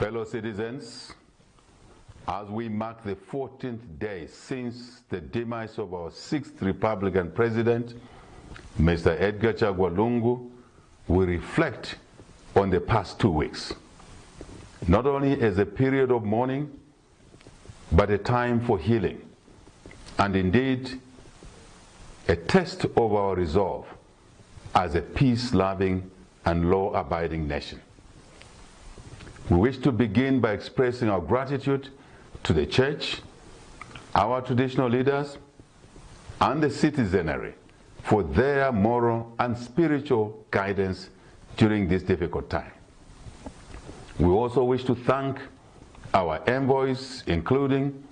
Fellow citizens, as we mark the 14th day since the demise of our 6th Republican President, Mr. Edgar Chagwa Lungu, we reflect on the past 2 weeks, not only as a period of mourning, but a time for healing, and indeed a test of our resolve as a peace-loving and law-abiding nation. We wish to begin by expressing our gratitude to the Church, our traditional leaders, and the citizenry for their moral and spiritual guidance during this difficult time. We also wish to thank our envoys, including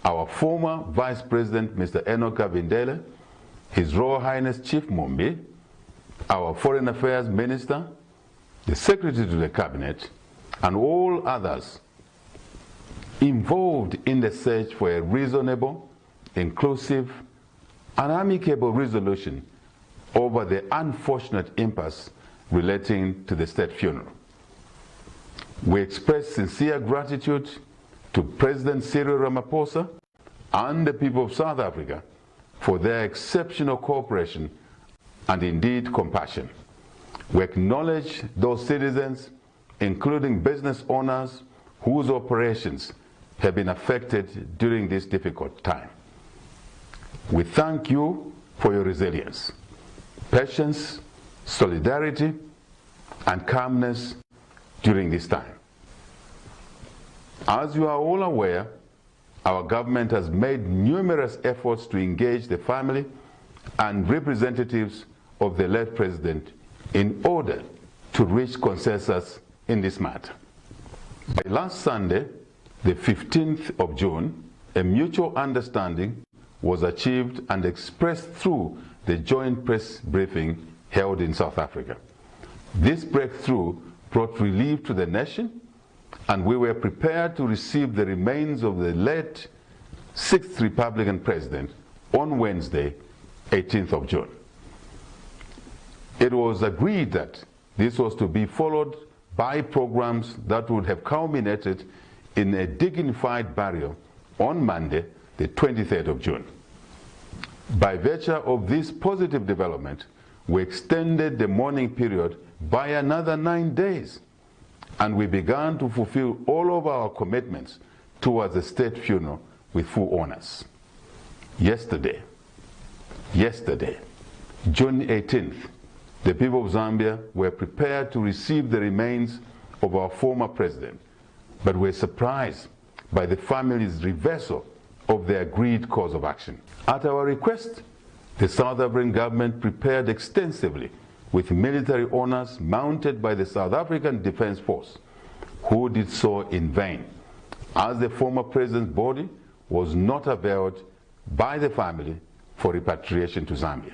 our former Vice President, Mr. Enoch Kabindele, His Royal Highness Chief Mumbi, our Foreign Affairs Minister, the Secretary to the Cabinet, and all others involved in the search for a reasonable, inclusive, and amicable resolution over the unfortunate impasse relating to the state funeral. We express sincere gratitude to President Cyril Ramaphosa and the people of South Africa for their exceptional cooperation and indeed compassion. We acknowledge those citizens, including business owners, whose operations have been affected during this difficult time. We thank you for your resilience, patience, solidarity, and calmness during this time. As you are all aware, our government has made numerous efforts to engage the family and representatives of the late president in order to reach consensus in this matter. By last Sunday, the 15th of June, a mutual understanding was achieved and expressed through the joint press briefing held in South Africa. This breakthrough brought relief to the nation, and we were prepared to receive the remains of the late 6th Republican President on Wednesday, 18th of June. It was agreed that this was to be followed by programs that would have culminated in a dignified burial on Monday, the 23rd of June. By virtue of this positive development, we extended the mourning period by another 9 days, and we began to fulfill all of our commitments towards the state funeral with full honors. Yesterday, June 18th, the people of Zambia were prepared to receive the remains of our former president, but were surprised by the family's reversal of the agreed course of action. At our request, the South African government prepared extensively with military honors mounted by the South African Defence Force, who did so in vain, as the former president's body was not availed by the family for repatriation to Zambia.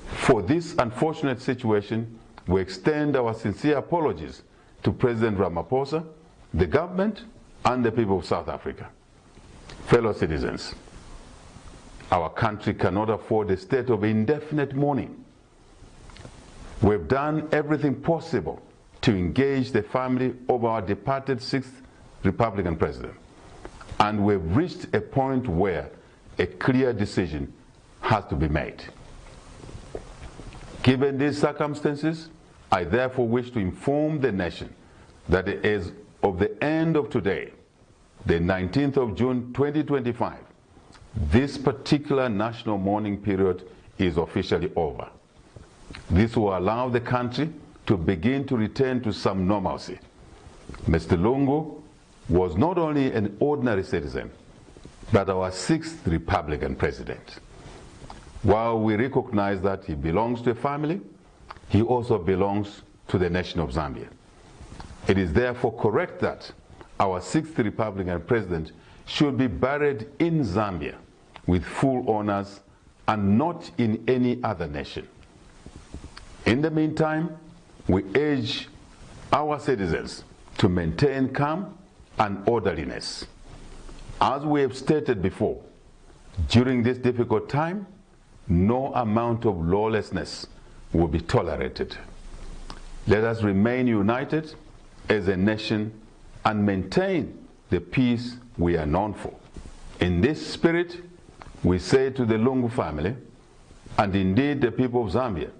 For this unfortunate situation, we extend our sincere apologies to President Ramaphosa, the government, and the people of South Africa. Fellow citizens, our country cannot afford a state of indefinite mourning. We've done everything possible to engage the family of our departed 6th Republican President, and we've reached a point where a clear decision has to be made. Given these circumstances, I therefore wish to inform the nation that as of the end of today, the 19th of June 2025, this particular national mourning period is officially over. This will allow the country to begin to return to some normalcy. Mr. Lungu was not only an ordinary citizen, but our 6th Republican President. While we recognize that he belongs to a family, he also belongs to the nation of Zambia. It is therefore correct that our 6th Republican President should be buried in Zambia with full honors and not in any other nation. In the meantime, we urge our citizens to maintain calm and orderliness. As we have stated before, during this difficult time, no amount of lawlessness will be tolerated. Let us remain united as a nation and maintain the peace we are known for. In this spirit, we say to the Lungu family, and indeed the people of Zambia,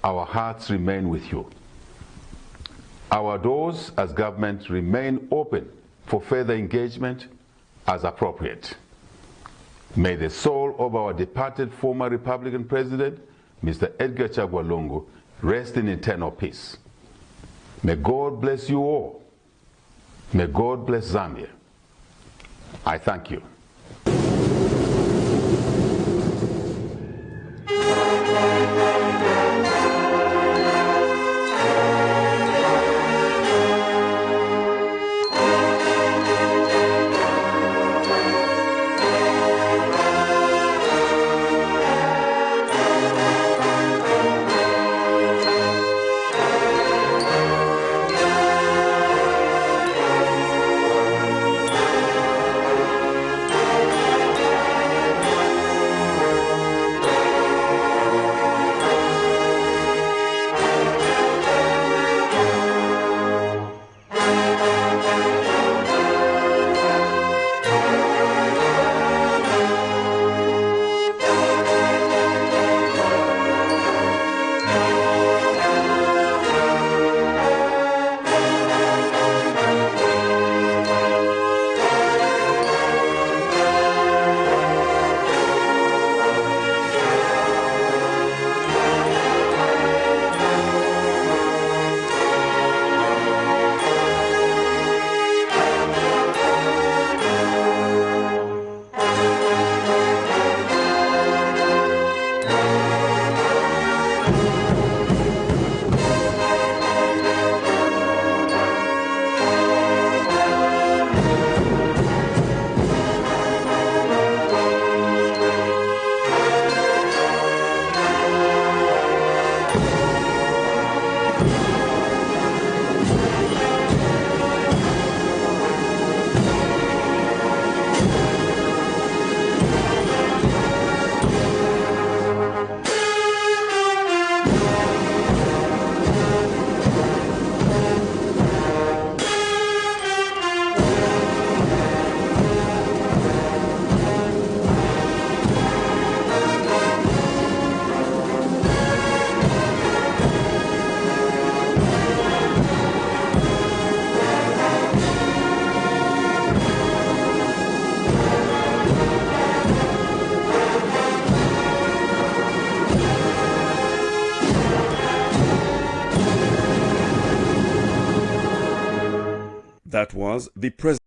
our hearts remain with you. Our doors as government remain open for further engagement as appropriate. May the soul of our departed former Republican President, Mr. Edgar Chagwa Lungu, rest in eternal peace. May God bless you all. May God bless Zambia. I thank you. That was the president.